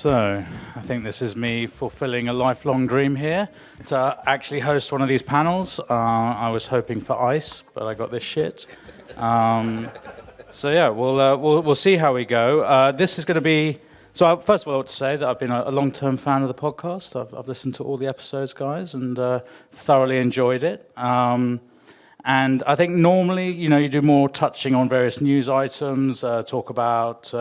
So, I think this is me fulfilling a lifelong dream here to actually host one of these panels. I was hoping for ice, but I got this shit. So yeah, we'll see how we go. This is going to be. So first of all, I want to say that I've been a long-term fan of the podcast. I've listened to all the episodes, guys, and thoroughly enjoyed it. And I think normally, you do more touching on various news items, talk about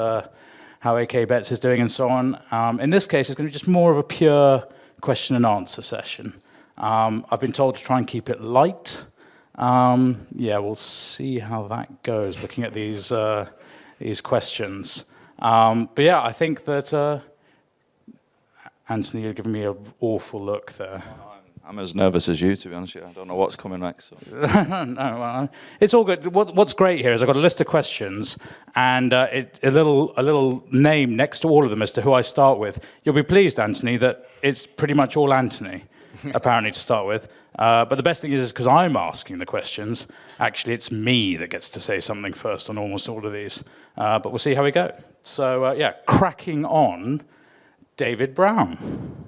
how AK Bets is doing and so on. In this case, it's going to be just more of a pure question and answer session. I've been told to try and keep it light. Yeah, we'll see how that goes, looking at these questions. But yeah, I think that, Anthony, you're giving me an awful look there. I'm as nervous as you, to be honest with you. I don't know what's coming next. So. No, it's all good. What's great here is I've got a list of questions and a little name next to all of them as to who I start with. You'll be pleased, Anthony, that it's pretty much all Anthony, apparently, to start with. But the best thing is because I'm asking the questions, actually it's me that gets to say something first on almost all of these. But we'll see how we go. So, yeah, cracking on, David Brown.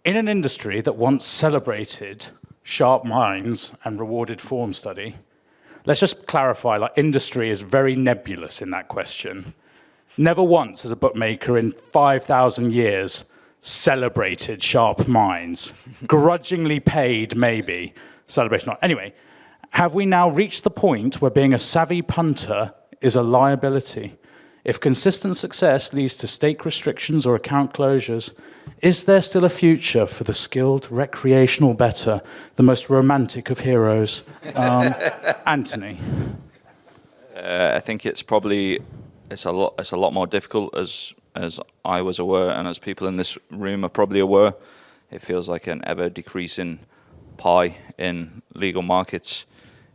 In an industry that once celebrated sharp minds and rewarded form study, let's just clarify, industry is very nebulous in that question. Never once has a bookmaker in 5,000 years celebrated sharp minds. Grudgingly paid, maybe. Celebration not. Anyway, have we now reached the point where being a savvy punter is a liability? If consistent success leads to stake restrictions or account closures, is there still a future for the skilled recreational bettor, the most romantic of heroes? Anthony? I think it's a lot more difficult as I was aware, and as people in this room are probably aware. It feels like an ever-decreasing pie in legal markets.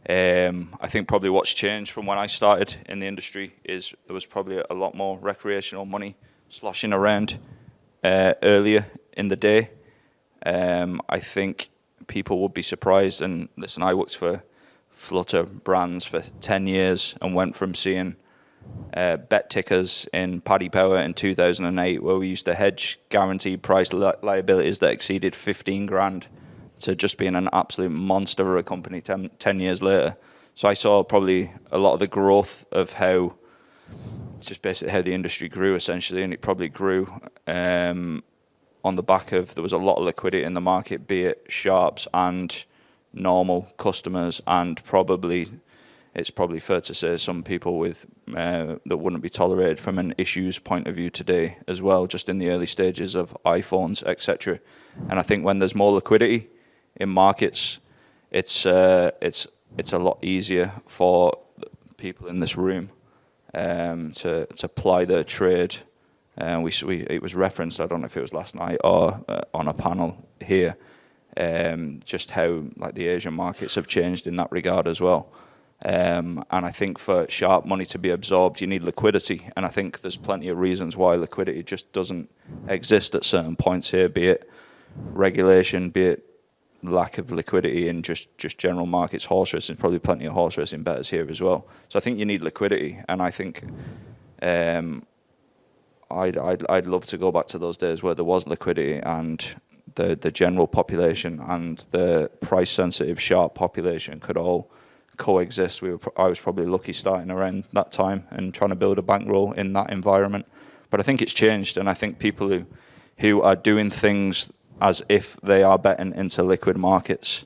I think probably what's changed from when I started in the industry is there was probably a lot more recreational money sloshing around earlier in the day. I think people would be surprised, and listen, I worked for Flutter Brands for 10 years and went from seeing bet tickers in Paddy Power in 2008 where we used to hedge guaranteed price liabilities that exceeded 15 grand to just being an absolute monster of a company 10 years later. So I saw probably a lot of the growth of how the industry grew essentially, and it probably grew on the back of there was a lot of liquidity in the market, be it sharps and normal customers, and it's probably fair to say some people with that wouldn't be tolerated from an issues point of view today as well, just in the early stages of iPhones, etc. And I think when there's more liquidity in markets, it's a lot easier for people in this room to ply their trade. It was referenced, I don't know if it was last night or on a panel here, just how the Asian markets have changed in that regard as well. And I think for sharp money to be absorbed, you need liquidity. And I think there's plenty of reasons why liquidity just doesn't exist at certain points here, be it regulation, be it lack of liquidity in just general markets, horse racing, probably plenty of horse racing bettors here as well. So I think you need liquidity, and I think I'd love to go back to those days where there was liquidity and the general population and the price sensitive sharp population could all coexist. I was probably lucky starting around that time and trying to build a bankroll in that environment. But I think it's changed, and I think people who are doing things as if they are betting into liquid markets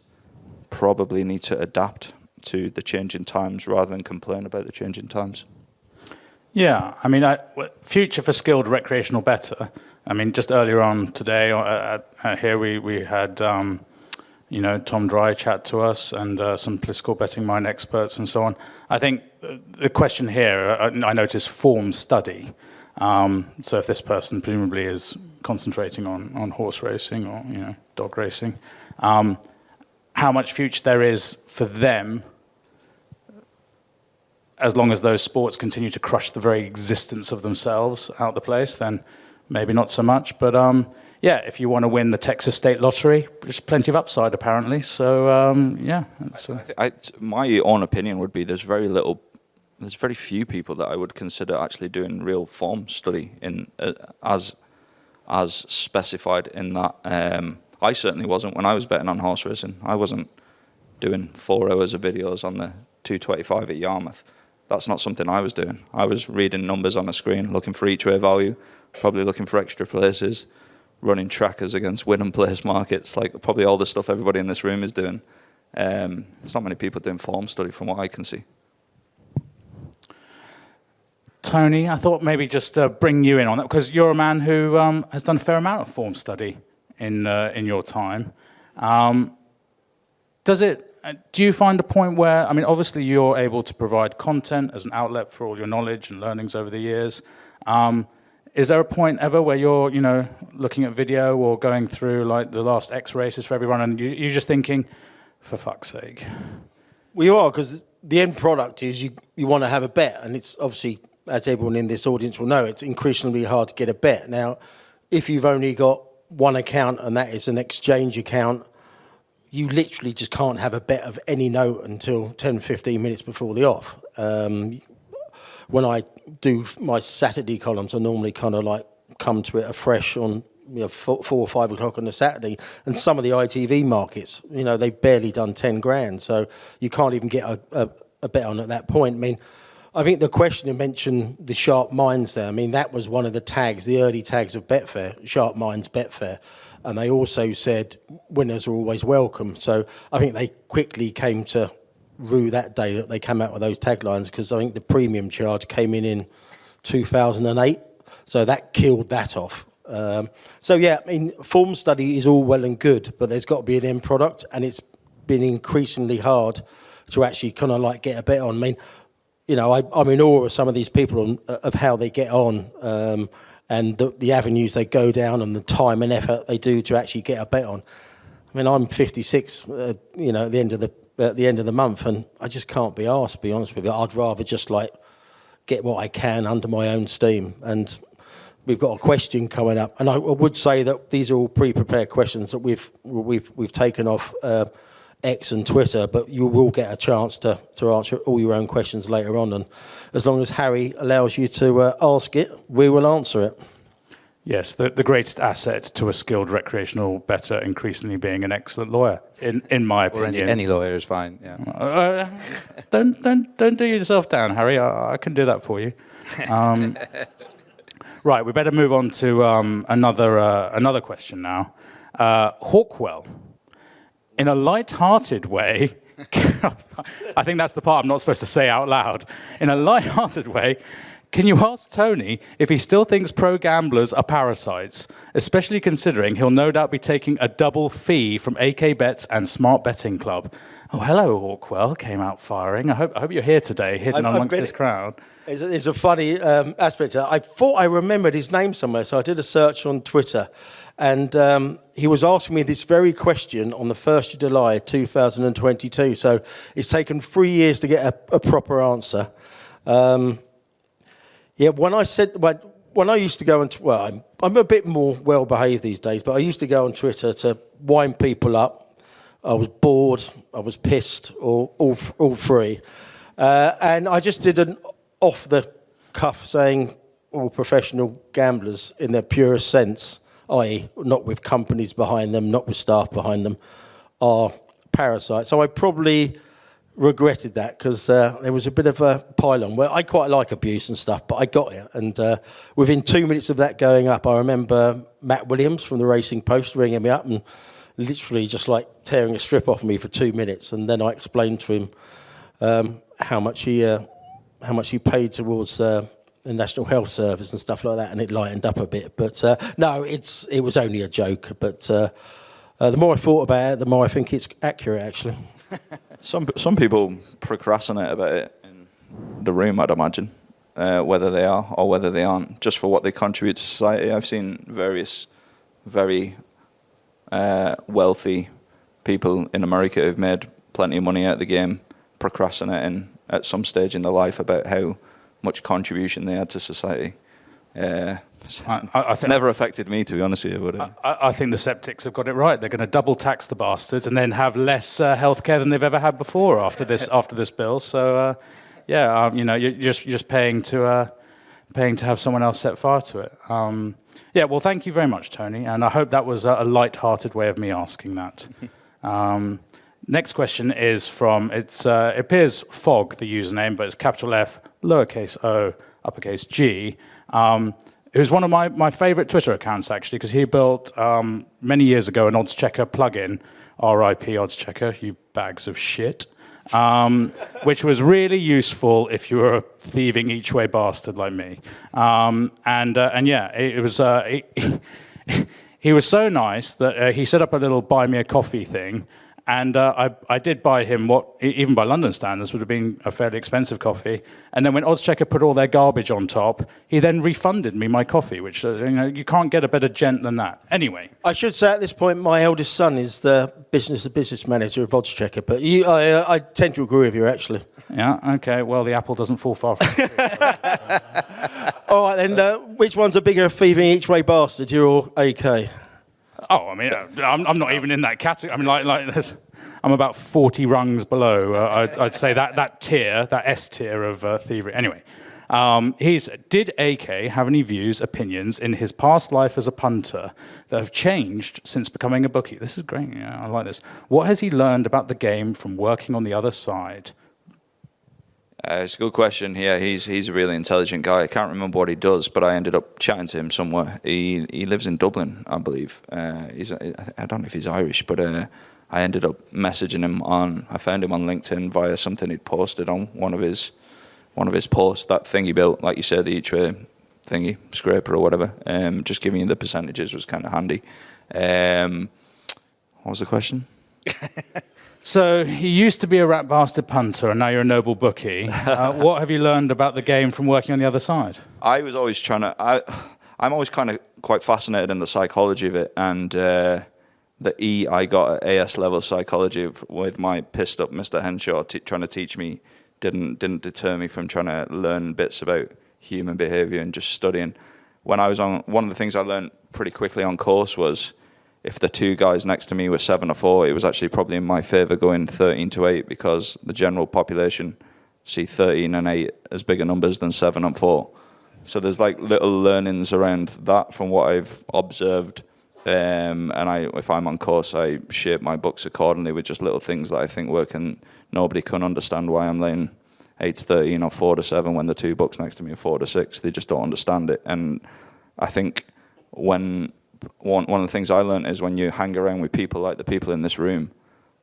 probably need to adapt to the changing times rather than complain about the changing times. Yeah, I mean, future for skilled recreational bettor. I mean, just earlier on today here we had Tom Dry chat to us and some political betting mind experts and so on. I think the question here, I noticed form study. So if this person presumably is concentrating on horse racing or dog racing, how much future there is for them as long as those sports continue to crush the very existence of themselves out the place, then maybe not so much. But yeah, if you want to win the Texas State Lottery, there's plenty of upside apparently. So yeah. My own opinion would be there's very few people that I would consider actually doing real form study as as specified in that. I certainly wasn't when I was betting on horse racing. I wasn't doing 4 hours of videos on the 225 at Yarmouth. That's not something I was doing. I was reading numbers on a screen, looking for each way value, probably looking for extra places, running trackers against win and place markets, like probably all the stuff everybody in this room is doing. There's not many people doing form study from what I can see. Tony, I thought maybe just bring you in on that, because you're a man who has done a fair amount of form study in your time. Do you find a point where, I mean, obviously you're able to provide content as an outlet for all your knowledge and learnings over the years. Is there a point ever where you're, looking at video or going through like the last X races for everyone, and you're just thinking, for fuck's sake? Well, you are, because the end product is you want to have a bet, and it's obviously, as everyone in this audience will know, it's increasingly hard to get a bet. Now, if you've only got one account and that is an exchange account, you literally just can't have a bet of any note until 10, 15 minutes before the off. When I do my Saturday columns, I normally kind of like come to it afresh on 4 or 5 o'clock on a Saturday. And some of the ITV markets, they've barely done 10 grand. So you can't even get a bet on at that point. I mean, I think the questioner mentioned the sharp minds there. I mean, that was one of the tags, the early tags of Betfair, sharp minds Betfair. And they also said winners are always welcome. So I think they quickly came to rue that day that they came out with those taglines, because I think the premium charge came in 2008. So that killed that off. So yeah, I mean, form study is all well and good, but there's got to be an end product, and it's been increasingly hard to actually kind of like get a bet on. I mean, I'm in awe of some of these people of how they get on. And the avenues they go down and the time and effort they do to actually get a bet on. I mean, I'm 56, at the end of the month, and I just can't be arsed, to be honest with you. I'd rather just like get what I can under my own steam. And we've got a question coming up, and I would say that these are all pre-prepared questions that we've taken off X and Twitter, but you will get a chance to answer all your own questions later on, and as long as Harry allows you to ask it, we will answer it. Yes, the greatest asset to a skilled recreational bettor increasingly being an excellent lawyer, in my opinion. Or any lawyer is fine. Yeah. Don't do yourself down, Harry. I can do that for you. Right, we better move on to another question now. Hawkwell, in a light-hearted way, I think that's the part I'm not supposed to say out loud. In a light-hearted way, can you ask Tony if he still thinks pro gamblers are parasites, especially considering he'll no doubt be taking a double fee from AK Bets and Smart Betting Club? Oh, hello, Hawkwell. Came out firing. I hope you're here today, hidden amongst this crowd. It's a funny aspect. I thought I remembered his name somewhere, so I did a search on Twitter. And he was asking me this very question on the 1st of July 2022. So it's taken 3 years to get a proper answer. When I used to go on, I'm a bit more well-behaved these days, but I used to go on Twitter to wind people up. I was bored, I was pissed, or all three. And I just did an off-the-cuff saying all professional gamblers in their purest sense, i.e. not with companies behind them, not with staff behind them, are parasites. So I probably regretted that, because there was a bit of a pile-on. Well, I quite like abuse and stuff, but I got it. And within 2 minutes of that going up, I remember Matt Williams from the Racing Post ringing me up and literally just like tearing a strip off me for 2 minutes. And then I explained to him how much he paid towards the National Health Service and stuff like that, and it lightened up a bit. But no, it was only a joke. But the more I thought about it, the more I think it's accurate, actually. Some people procrastinate about it in the room, I'd imagine, whether they are or whether they aren't, just for what they contribute to society. I've seen various very wealthy people in America who've made plenty of money out of the game procrastinating at some stage in their life about how much contribution they had to society. It's never affected me, to be honest with you. But I think the septics have got it right. They're going to double tax the bastards and then have less healthcare than they've ever had before after this bill. So you're just paying to have someone else set fire to it. Yeah, well, thank you very much, Tony, and I hope that was a light-hearted way of me asking that. Next question is from, it appears Fog, the username, but it's capital F, lowercase o, uppercase G, who's one of my favorite Twitter accounts, actually, because he built, many years ago, an odds checker plugin, RIP odds checker, you bags of shit, which was really useful if you were a thieving each-way bastard like me. And yeah, it was... he was so nice that he set up a little buy me a coffee thing, and I did buy him what, even by London standards, would have been a fairly expensive coffee. And then when Oddschecker put all their garbage on top, he then refunded me my coffee, which you can't get a better gent than that. Anyway. I should say at this point, my eldest son is the business manager of Oddschecker, but I tend to agree with you, actually. Yeah, okay, well, the apple doesn't fall far from the tree. All right, then, which one's a bigger thieving each-way bastard, you or AK? Oh, I mean, I'm not even in that category. I mean, like this, I'm about 40 rungs below. I'd say that tier, that S tier of thievery. Anyway, did AK have any views, opinions in his past life as a punter that have changed since becoming a bookie? This is great. Yeah, I like this. What has he learned about the game from working on the other side? It's a good question. Yeah, he's a really intelligent guy. I can't remember what he does, but I ended up chatting to him somewhere. He lives in Dublin, I believe. I don't know if he's Irish, but I ended up messaging him I found him on LinkedIn via something he'd posted on one of his posts. That thing he built, like you said, the each-way thingy scraper or whatever. Just giving you the percentages was kind of handy. What was the question? So you used to be a rat bastard punter, and now you're a noble bookie. What have you learned about the game from working on the other side? I was always I'm always kind of quite fascinated in the psychology of it, and the E I got at AS level psychology with my pissed up Mr. Henshaw trying to teach me didn't deter me from trying to learn bits about human behavior and just studying. When I was on, one of the things I learned pretty quickly on course was, if the two guys next to me were 7 or 4, it was actually probably in my favour going 13 to 8 because the general population see 13 and 8 as bigger numbers than 7 and 4. So there's like little learnings around that from what I've observed. And if I'm on course, I shape my books accordingly with just little things that I think work, and nobody can understand why I'm laying 8 to 13 or 4 to 7 when the two books next to me are 4 to 6. They just don't understand it. And I think one of the things I learned is when you hang around with people like the people in this room,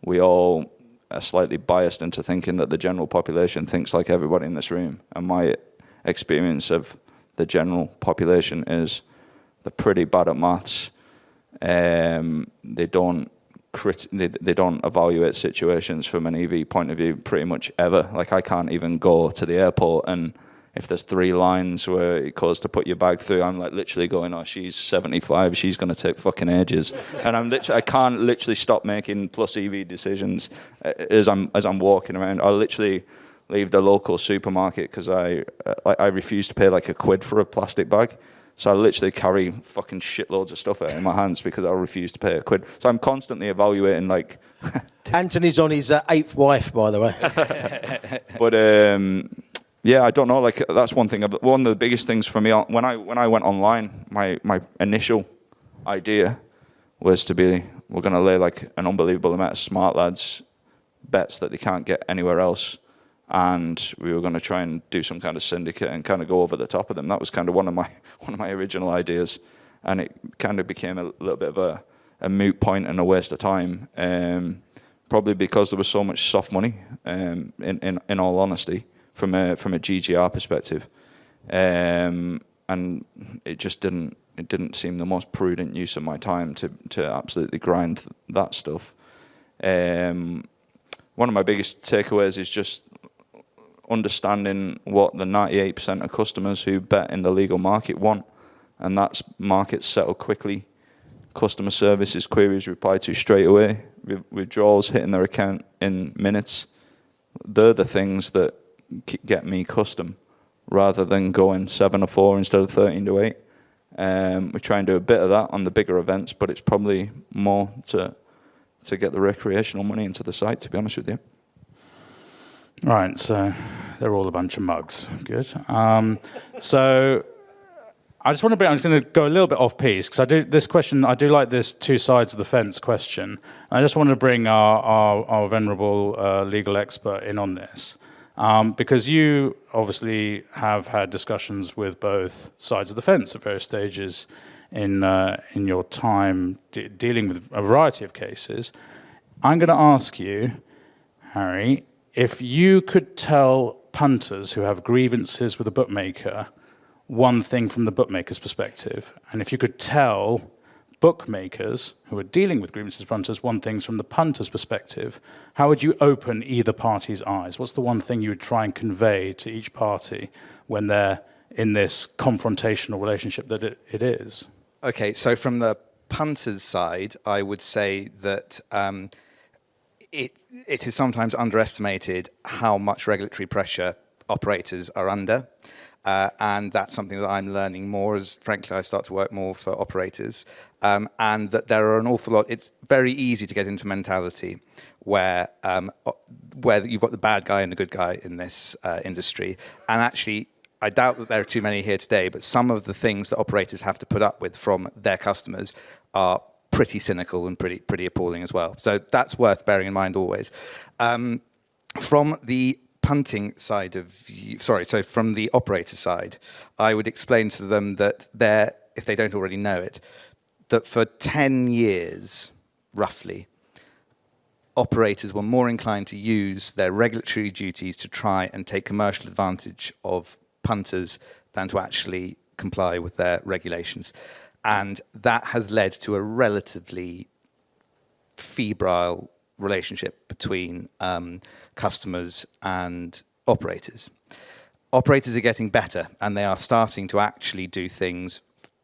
we all are slightly biased into thinking that the general population thinks like everybody in this room. And my experience of the general population is they're pretty bad at maths. They don't evaluate situations from an EV point of view pretty much ever. Like, I can't even go to the airport, and if there's 3 lines where it goes to put your bag through, I'm like literally going, oh, she's 75, she's going to take fucking ages. And I can't literally stop making plus EV decisions as I'm walking around. I literally leave the local supermarket because I refuse to pay like £1 for a plastic bag. So I literally carry fucking shitloads of stuff out in my hands because I refuse to pay £1. So I'm constantly evaluating, like... Anthony's on his 8th wife, by the way. But... yeah, I don't know. Like, that's one thing. One of the biggest things for me when I went online, my initial idea was we're going to lay like an unbelievable amount of smart lads bets that they can't get anywhere else, and we were going to try and do some kind of syndicate and kind of go over the top of them. That was kind of one of my original ideas, and it kind of became a little bit of a moot point and a waste of time. Probably because there was so much soft money. In all honesty. From a GGR perspective, and it just didn't seem the most prudent use of my time to absolutely grind that stuff. One of my biggest takeaways is just understanding what the 98% of customers who bet in the legal market want, and that's markets settle quickly, customer services queries replied to straight away, withdrawals hitting their account in minutes. They're the things that get me custom, rather than going 7 or 4 instead of 13 to 8. We try and do a bit of that on the bigger events, but it's probably more to get the recreational money into the site, to be honest with you. Right, so they're all a bunch of mugs. Good. So I'm just going to go a little bit off piece because I do like this two sides of the fence question. I just want to bring our venerable legal expert in on this. Because you obviously have had discussions with both sides of the fence at various stages in your time dealing with a variety of cases. I'm going to ask you, Harry, if you could tell punters who have grievances with a bookmaker one thing from the bookmaker's perspective, and if you could tell bookmakers who are dealing with grievances with punters one thing from the punter's perspective, how would you open either party's eyes? What's the one thing you would try and convey to each party when they're in this confrontational relationship that it is? Okay, so from the punter's side, I would say that it is sometimes underestimated how much regulatory pressure operators are under. And that's something that I'm learning more as, frankly, I start to work more for operators. And that there are an awful lot. It's very easy to get into a mentality where you've got the bad guy and the good guy in this industry. And actually, I doubt that there are too many here today, but some of the things that operators have to put up with from their customers are pretty cynical and pretty appalling as well. So that's worth bearing in mind always. From the punting side from the operator side, I would explain to them that if they don't already know it, that for 10 years, roughly, operators were more inclined to use their regulatory duties to try and take commercial advantage of punters than to actually comply with their regulations. And that has led to a relatively febrile relationship between customers and operators. Operators are getting better, and they are starting to actually do things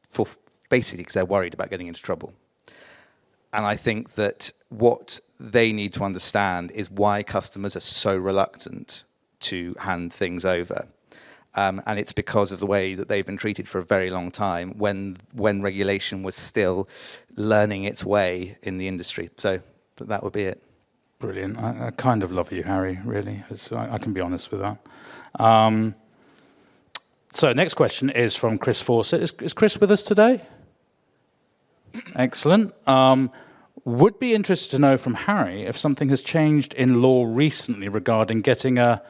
for basically because they're worried about getting into trouble. And I think that what they need to understand is why customers are so reluctant to hand things over. And it's because of the way that they've been treated for a very long time when regulation was still learning its way in the industry. So that would be it. Brilliant. I kind of love you, Harry, really. I can be honest with that. So next question is from Chris Fawcett. Is Chris with us today? Excellent. Would be interested to know from Harry if something has changed in law recently regarding getting a,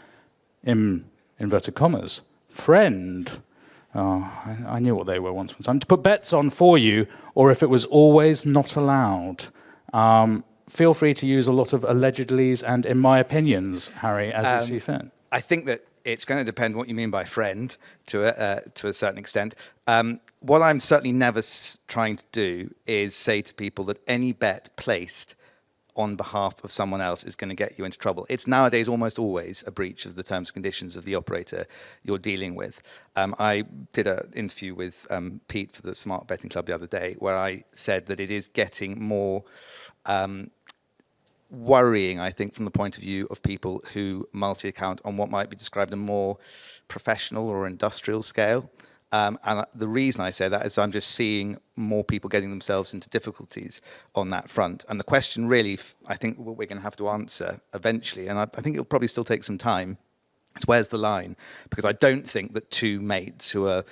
in inverted commas, friend. I knew what they were once upon a time. To put bets on for you, or if it was always not allowed. Feel free to use a lot of allegedlys and in my opinions, Harry, as you see fit. I think that it's going to depend what you mean by friend to a certain extent. What I'm certainly never trying to do is say to people that any bet placed on behalf of someone else is going to get you into trouble. It's nowadays almost always a breach of the terms and conditions of the operator you're dealing with. I did an interview with Pete for the Smart Betting Club the other day where I said that it is getting more worrying, I think, from the point of view of people who multi-account on what might be described a more professional or industrial scale. And the reason I say that is I'm just seeing more people getting themselves into difficulties on that front. And the question really, I think, what we're going to have to answer eventually, and I think it'll probably still take some time, is where's the line? Because I don't think that two mates who've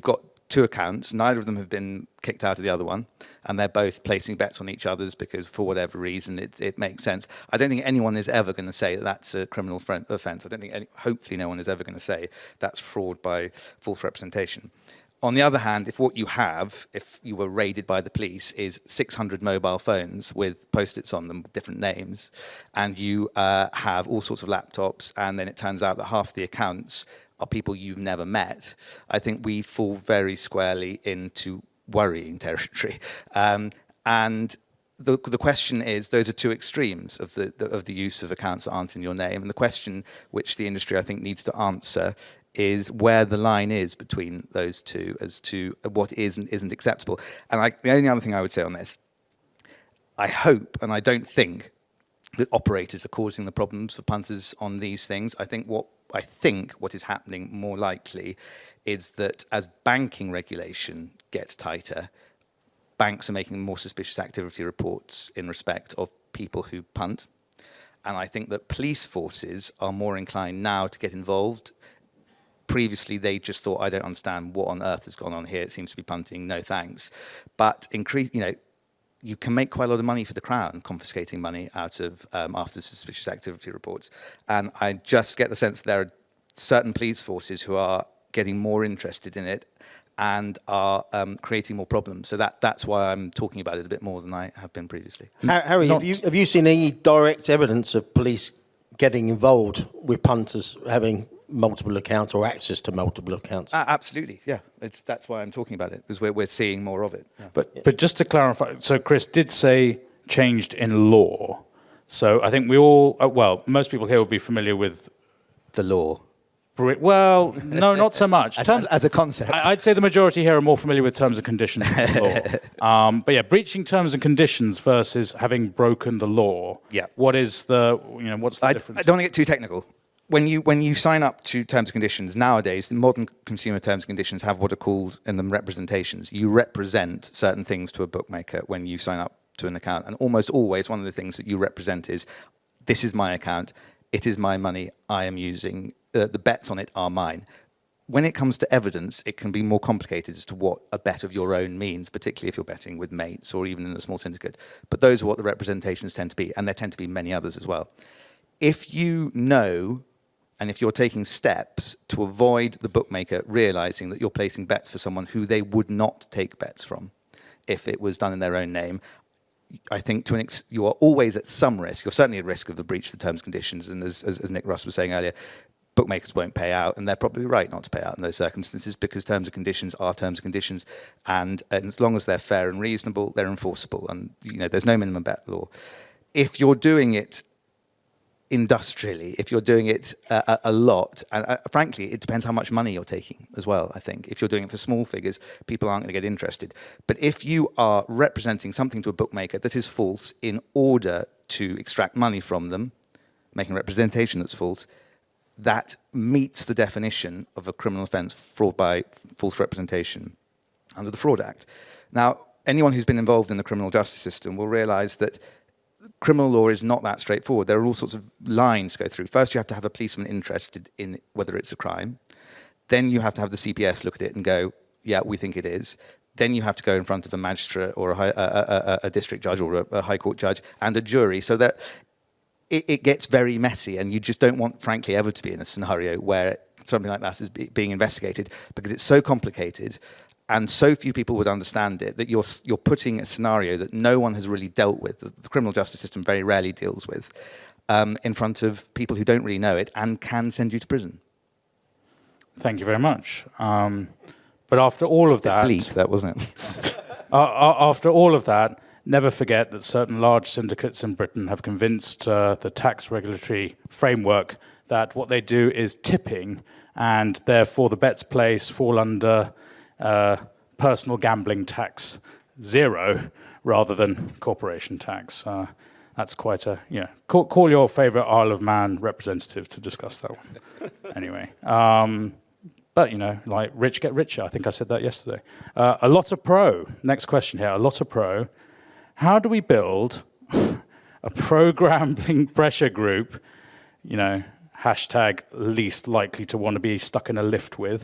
got two accounts, neither of them have been kicked out of the other one, and they're both placing bets on each other's because for whatever reason it makes sense. I don't think anyone is ever going to say that that's a criminal offence. I don't think hopefully no one is ever going to say that's fraud by false representation. On the other hand, if what you have, if you were raided by the police, is 600 mobile phones with post-its on them with different names, and you have all sorts of laptops, and then it turns out that half the accounts are people you've never met, I think we fall very squarely into worrying territory. And the question is, those are two extremes of the use of accounts that aren't in your name. And the question which the industry, I think, needs to answer is where the line is between those two as to what is and isn't acceptable. And the only other thing I would say on this, I hope, and I don't think, that operators are causing the problems for punters on these things. I think what is happening more likely is that as banking regulation gets tighter, banks are making more suspicious activity reports in respect of people who punt. And I think that police forces are more inclined now to get involved previously they just thought, I don't understand what on earth has gone on here. It seems to be punting. No thanks. But you can make quite a lot of money for the Crown confiscating money out of after suspicious activity reports. And I just get the sense there are certain police forces who are getting more interested in it and are creating more problems. So that's why I'm talking about it a bit more than I have been previously. Harry, have you seen any direct evidence of police getting involved with punters having multiple accounts or access to multiple accounts? Absolutely, yeah. That's why I'm talking about it, because we're seeing more of it. Yeah. But just to clarify, so Chris did say changed in law. So I think we all, most people here will be familiar with the law. Well, no, not so much. As a concept. I'd say the majority here are more familiar with terms and conditions of the law. But yeah, breaching terms and conditions versus having broken the law. Yeah. What's the difference? I don't want to get too technical. When you sign up to terms and conditions, nowadays, the modern consumer terms and conditions have what are called in them representations. You represent certain things to a bookmaker when you sign up to an account. And almost always one of the things that you represent is, this is my account, it is my money, I am using, the bets on it are mine. When it comes to evidence, it can be more complicated as to what a bet of your own means, particularly if you're betting with mates or even in a small syndicate. But those are what the representations tend to be, and there tend to be many others as well. If you know, and if you're taking steps to avoid the bookmaker realizing that you're placing bets for someone who they would not take bets from if it was done in their own name, I think you are always at some risk. You're certainly at risk of the breach of the terms and conditions, and as Nick Russ was saying earlier, bookmakers won't pay out, and they're probably right not to pay out in those circumstances, because terms and conditions are terms and conditions, and as long as they're fair and reasonable, they're enforceable, and there's no minimum bet law. If you're doing it industrially, if you're doing it a lot, and frankly, it depends how much money you're taking as well, I think. If you're doing it for small figures, people aren't going to get interested. But if you are representing something to a bookmaker that is false in order to extract money from them, making a representation that's false, that meets the definition of a criminal offence, fraud by false representation, under the Fraud Act. Now, anyone who's been involved in the criminal justice system will realise that criminal law is not that straightforward. There are all sorts of lines to go through. First, you have to have a policeman interested in whether it's a crime. Then you have to have the CPS look at it and go, yeah, we think it is. Then you have to go in front of a magistrate or a district judge or a high court judge and a jury, so that it gets very messy, and you just don't want, frankly, ever to be in a scenario where something like that is being investigated, because it's so complicated and so few people would understand it that you're putting a scenario that no one has really dealt with, the criminal justice system very rarely deals with, in front of people who don't really know it and can send you to prison. Thank you very much. But after all of that... Bleak, that wasn't it? After all of that, never forget that certain large syndicates in Britain have convinced the tax regulatory framework that what they do is tipping, and therefore the bets placed fall under personal gambling tax 0 rather than corporation tax. That's quite a, call your favourite Isle of Man representative to discuss that one. Anyway. But, like rich get richer. I think I said that yesterday. A lot of pro. Next question here. A lot of pro. How do we build a pro-gambling pressure group, hashtag least likely to want to be stuck in a lift with,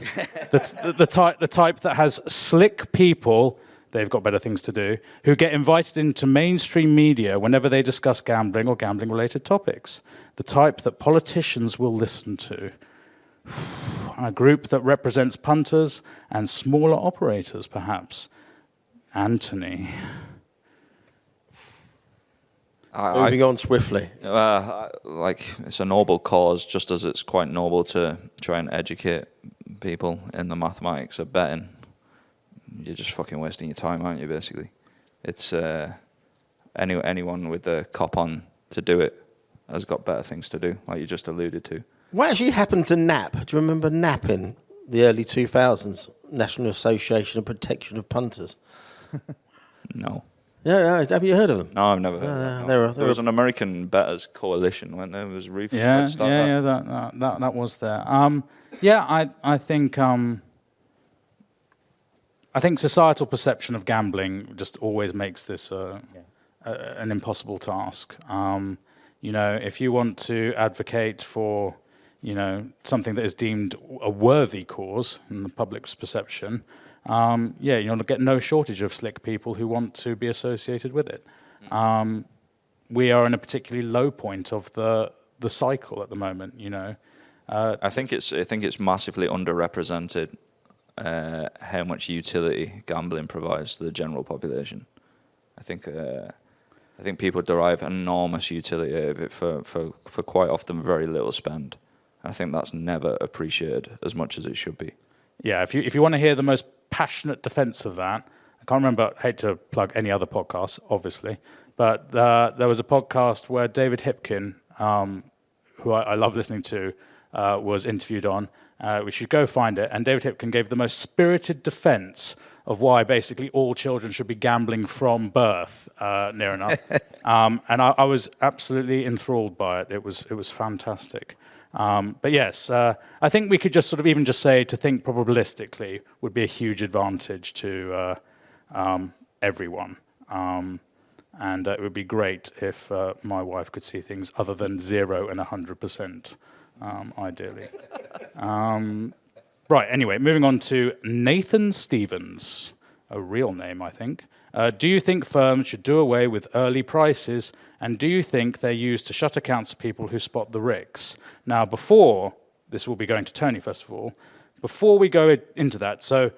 the type that has slick people, they've got better things to do, who get invited into mainstream media whenever they discuss gambling or gambling-related topics, the type that politicians will listen to, a group that represents punters and smaller operators, perhaps. Anthony. Moving on swiftly. It's a noble cause, just as it's quite noble to try and educate people in the mathematics of betting. You're just fucking wasting your time, aren't you, basically? It's anyone with the cop on to do it has got better things to do, like you just alluded to. What actually happened to NAP? Do you remember NAP in the early 2000s? National Association of Protection of Punters. No. Yeah, have you heard of them? No, I've never heard of that. There was an American bettors coalition, wasn't there? It was Rufus. That was there. I think societal perception of gambling just always makes this an impossible task. If you want to advocate for something that is deemed a worthy cause in the public's perception, you'll get no shortage of slick people who want to be associated with it. We are in a particularly low point of the cycle at the moment. I think it's massively underrepresented how much utility gambling provides to the general population. I think people derive enormous utility out of it for quite often very little spend. I think that's never appreciated as much as it should be. Yeah, if you want to hear the most passionate defense of that, I can't remember, I hate to plug any other podcasts, obviously, but there was a podcast where David Hipkin, who I love listening to, was interviewed on. We should go find it. And David Hipkin gave the most spirited defense of why basically all children should be gambling from birth, near enough. And I was absolutely enthralled by it. It was fantastic. But yes, I think we could just sort of even just say to think probabilistically would be a huge advantage to everyone. And it would be great if my wife could see things other than 0 and 100%, ideally. Right, anyway, moving on to Nathan Stevens, a real name, I think. Do you think firms should do away with early prices, and do you think they're used to shut accounts of people who spot the risks? Now, this will be going to Tony, first of all, before we go into that, so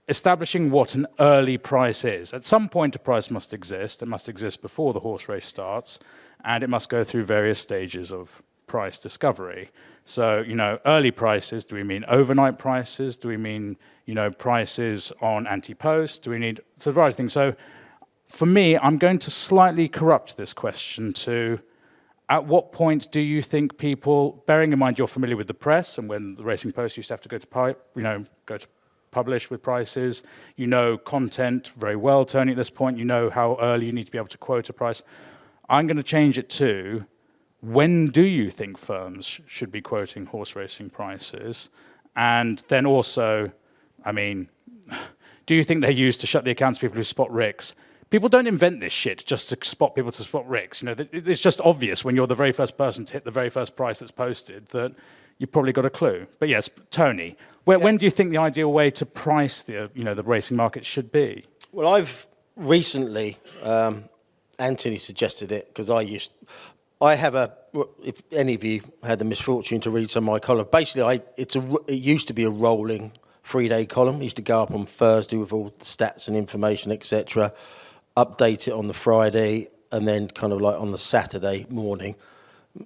establishing what an early price is. At some point, a price must exist. It must exist before the horse race starts, and it must go through various stages of price discovery. So, early prices, do we mean overnight prices? Do we mean, prices on anti-post? Do we need a variety of things? So, for me, I'm going to slightly corrupt this question to, at what point do you think people, bearing in mind you're familiar with the press, and when the Racing Post used to have to go to publish with prices, content very well, Tony, at this point, how early you need to be able to quote a price. I'm going to change it to, when do you think firms should be quoting horse racing prices? And then also, do you think they're used to shut the accounts of people who spot RICS? People don't invent this shit just to spot people to spot RICS. It's just obvious when you're the very first person to hit the very first price that's posted that you've probably got a clue. But yes, Tony, when do you think the ideal way to price the racing market should be? Well, I've recently, Anthony suggested it because if any of you had the misfortune to read some of my column, basically it used to be a rolling 3-day column. It used to go up on Thursday with all the stats and information, etc. Update it on the Friday, and then kind of like on the Saturday morning,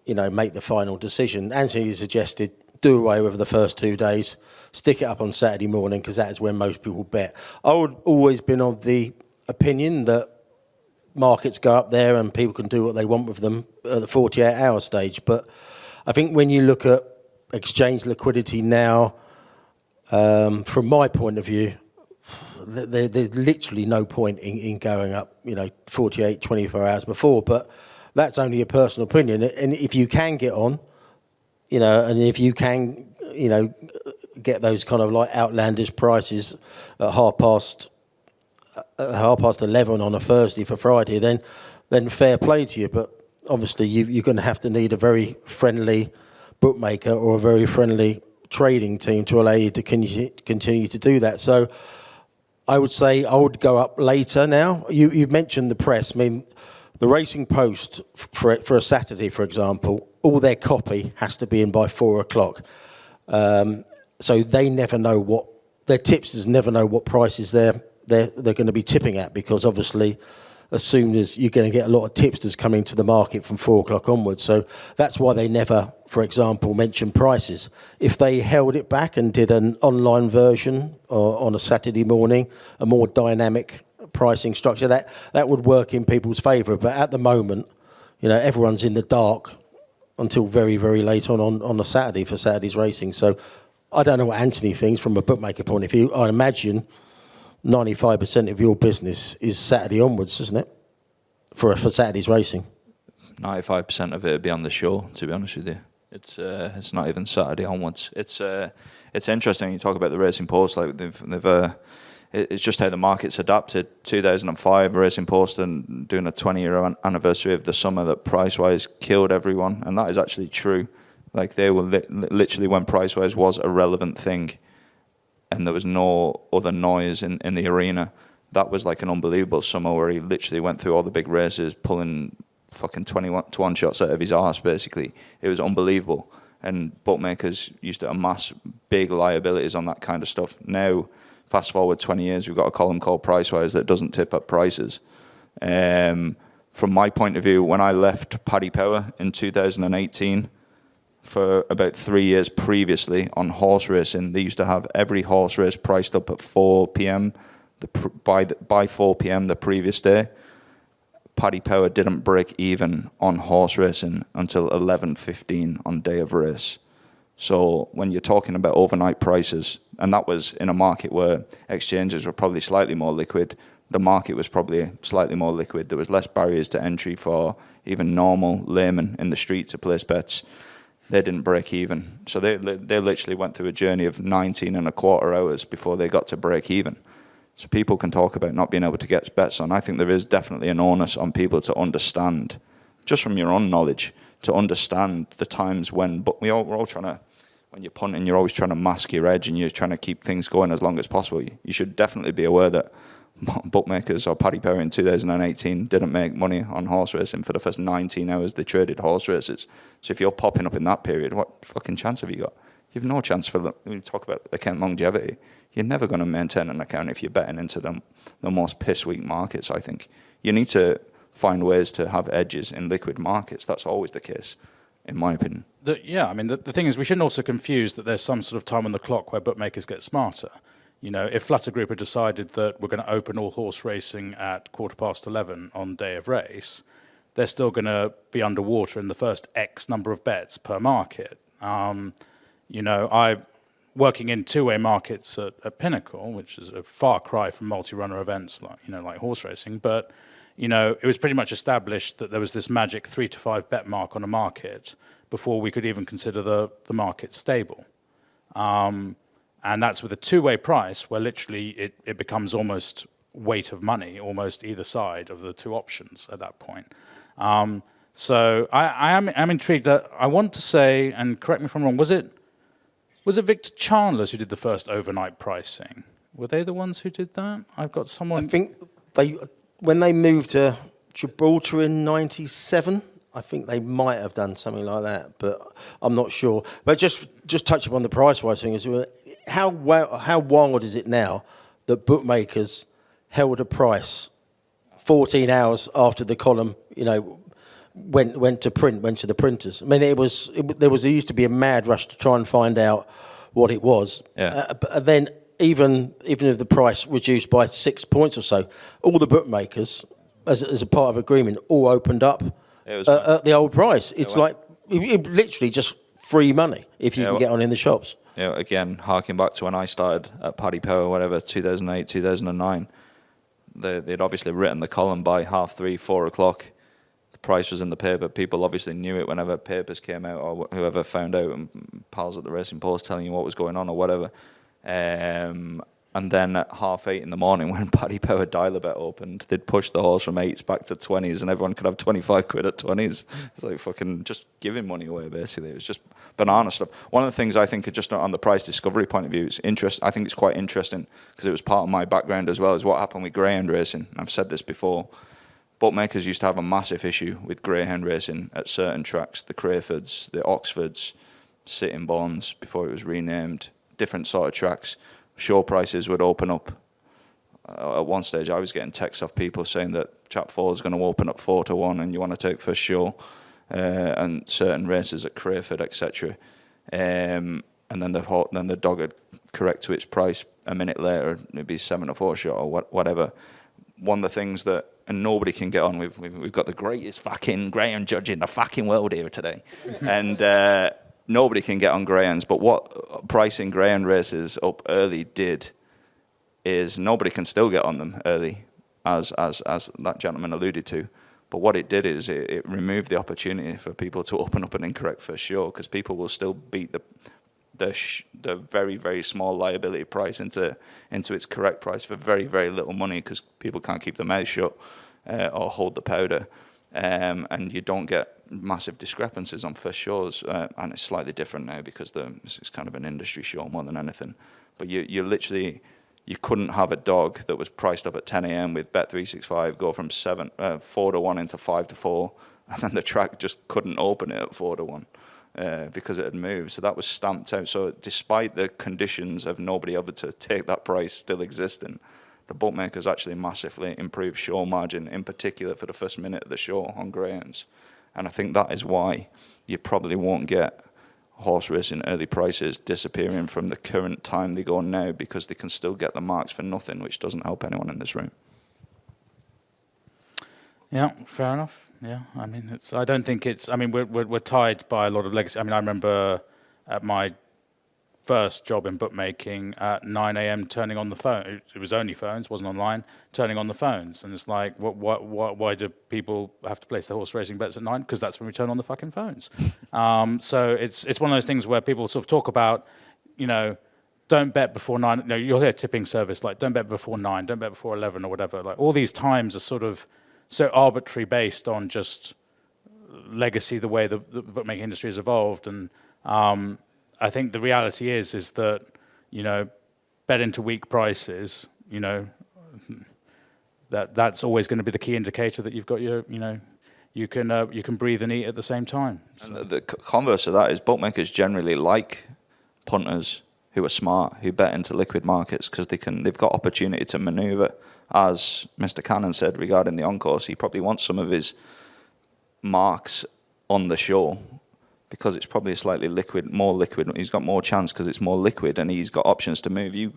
make the final decision. Anthony suggested do away with the first 2 days, stick it up on Saturday morning because that is when most people bet. I would always been of the opinion that markets go up there and people can do what they want with them at the 48-hour stage. But I think when you look at exchange liquidity now, from my point of view, there's literally no point in going up, 48, 24 hours before. But that's only a personal opinion. And if you can get on, and if you can, get those kind of like outlandish prices at half past 11 on a Thursday for Friday, then fair play to you. But obviously you're going to have to need a very friendly bookmaker or a very friendly trading team to allow you to continue to do that. So I would say I would go up later now. You mentioned the press. The Racing Post for a Saturday, for example, all their copy has to be in by 4 o'clock. So they never know their tipsters never know what prices they're going to be tipping at, because obviously as soon as you're going to get a lot of tipsters coming to the market from 4 o'clock onwards. So that's why they never, for example, mention prices. If they held it back and did an online version on a Saturday morning, a more dynamic pricing structure, that would work in people's favour. But at the moment, everyone's in the dark until very, very late on a Saturday for Saturday's racing. So I don't know what Anthony thinks from a bookmaker point of view. I imagine 95% of your business is Saturday onwards, isn't it? For Saturday's racing. 95% of it would be on the show, to be honest with you. It's not even Saturday onwards. It's interesting you talk about the Racing Post, like it's just how the market's adapted. 2005 Racing Post and doing a 20-year anniversary of the summer that price-wise killed everyone, and that is actually true. Like they were literally when Pricewise was a relevant thing, and there was no other noise in the arena. That was like an unbelievable summer where he literally went through all the big races, pulling fucking 21 shots out of his arse. Basically, it was unbelievable. And bookmakers used to amass big liabilities on that kind of stuff. Now, fast forward 20 years, we've got a column called Pricewise that doesn't tip up prices. From my point of view, when I left Paddy Power in 2018, for about 3 years previously on horse racing, they used to have every horse race priced up at 4 p.m. By 4 p.m. the previous day. Paddy Power didn't break even on horse racing until 11:15 on day of race. So when you're talking about overnight prices, and that was in a market where exchanges were probably slightly more liquid, the market was probably slightly more liquid. There was less barriers to entry for even normal laymen in the street to place bets. They didn't break even. So they literally went through a journey of 19 and a quarter hours before they got to break even. So people can talk about not being able to get bets on. I think there is definitely an onus on people to understand, just from your own knowledge, to understand the times when, but we're all trying to, when you're punting, you're always trying to mask your edge and you're trying to keep things going as long as possible. You should definitely be aware that bookmakers or Paddy Power in 2018 didn't make money on horse racing for the first 19 hours they traded horse races. So if you're popping up in that period, what fucking chance have you got? You have no chance for them. When you talk about account longevity, you're never going to maintain an account if you're betting into the most piss-weak markets, I think. You need to find ways to have edges in liquid markets. That's always the case, in my opinion. The thing is, we shouldn't also confuse that there's some sort of time on the clock where bookmakers get smarter. You know, if Flutter Group had decided that we're going to open all horse racing at 11:15 on day of race, they're still going to be underwater in the first X number of bets per market. I'm working in two-way markets at Pinnacle, which is a far cry from multi-runner events like horse racing. But, it was pretty much established that there was this magic 3 to 5 bet mark on a market before we could even consider the market stable. And that's with a two-way price where literally it becomes almost weight of money, almost either side of the two options at that point. So I'm intrigued that I want to say, and correct me if I'm wrong, was it Victor Chandler's who did the first overnight pricing? Were they the ones who did that? I've got someone... I think when they moved to Gibraltar in '97, I think they might have done something like that, but I'm not sure. But just touching on the price-wise thing, how wild is it now that bookmakers held a price 14 hours after the column, went to the printers? I mean, there used to be a mad rush to try and find out what it was. Yeah. But then even if the price reduced by 6 points or so, all the bookmakers, as a part of agreement, all opened up at the old price. It's it literally just free money if you can get on in the shops. Again, harking back to when I started at Paddy Power, 2008, 2009, they'd obviously written the column by 3:30, 4 o'clock. The price was in the paper. People obviously knew it whenever papers came out or whoever found out, and pals at the Racing Post telling you what was going on or whatever. And then at 8:30 in the morning, when Paddy Power dialer bet opened, they'd push the horse from 8s back to 20s, and everyone could have 25 quid at 20s. It's like fucking just giving money away, basically. It was just banana stuff. One of the things I think, just on the price discovery point of view, is I think it's quite interesting, because it was part of my background as well, is what happened with greyhound racing. I've said this before. Bookmakers used to have a massive issue with greyhound racing at certain tracks, the Crayfords, the Oxfords, Sittingbournes, before it was renamed, different sort of tracks. Show prices would open up. At one stage, I was getting texts off people saying that Chap 4 is going to open up 4-1 and you want to take first show, and certain races at Crayford, etc. And then the dog would correct to its price a minute later. It'd be 7-4 shot or whatever. One of the things that, and nobody can get on, we've got the greatest fucking greyhound judge in the fucking world here today, and nobody can get on greyhounds. But what pricing greyhound races up early did is nobody can still get on them early, as that gentleman alluded to. But what it did is it removed the opportunity for people to open up an incorrect first show, because people will still beat the very, very small liability price into its correct price for very, very little money, because people can't keep their mouth shut or hold the powder. and you don't get massive discrepancies on first shows, and it's slightly different now because it's kind of an industry show more than anything. But you literally, you couldn't have a dog that was priced up at 10 a.m. with Bet365 go from 4-1 into 5-4, and then the track just couldn't open it at 4-1 because it had moved. So that was stamped out. So despite the conditions of nobody able to take that price still existing, the bookmakers actually massively improved show margin, in particular for the first minute of the show on greyhounds. And I think that is why you probably won't get horse racing early prices disappearing from the current time they go now, because they can still get the marks for nothing, which doesn't help anyone in this room. Yeah, fair enough. Yeah, I mean, I don't think it's. I mean, we're tied by a lot of legacy. I mean, I remember at my first job in bookmaking at 9 a.m. turning on the phone. It was only phones, wasn't online. Turning on the phones, and it's like, why do people have to place their horse racing bets at 9? Because that's when we turn on the fucking phones. So it's one of those things where people sort of talk about, don't bet before 9. You'll hear tipping service like, don't bet before 9, don't bet before 11 or whatever. Like all these times are sort of so arbitrary based on just legacy, the way the bookmaking industry has evolved, and I think the reality is that, bet into weak prices, that's always going to be the key indicator that you've got your, you can breathe and eat at the same time. So. And the converse of that is bookmakers generally like punters who are smart, who bet into liquid markets, because they've got opportunity to maneuver. As Mr. Cannon said regarding the on-course, he probably wants some of his marks on the show, because it's probably a slightly more liquid. He's got more chance because it's more liquid, and he's got options to move. You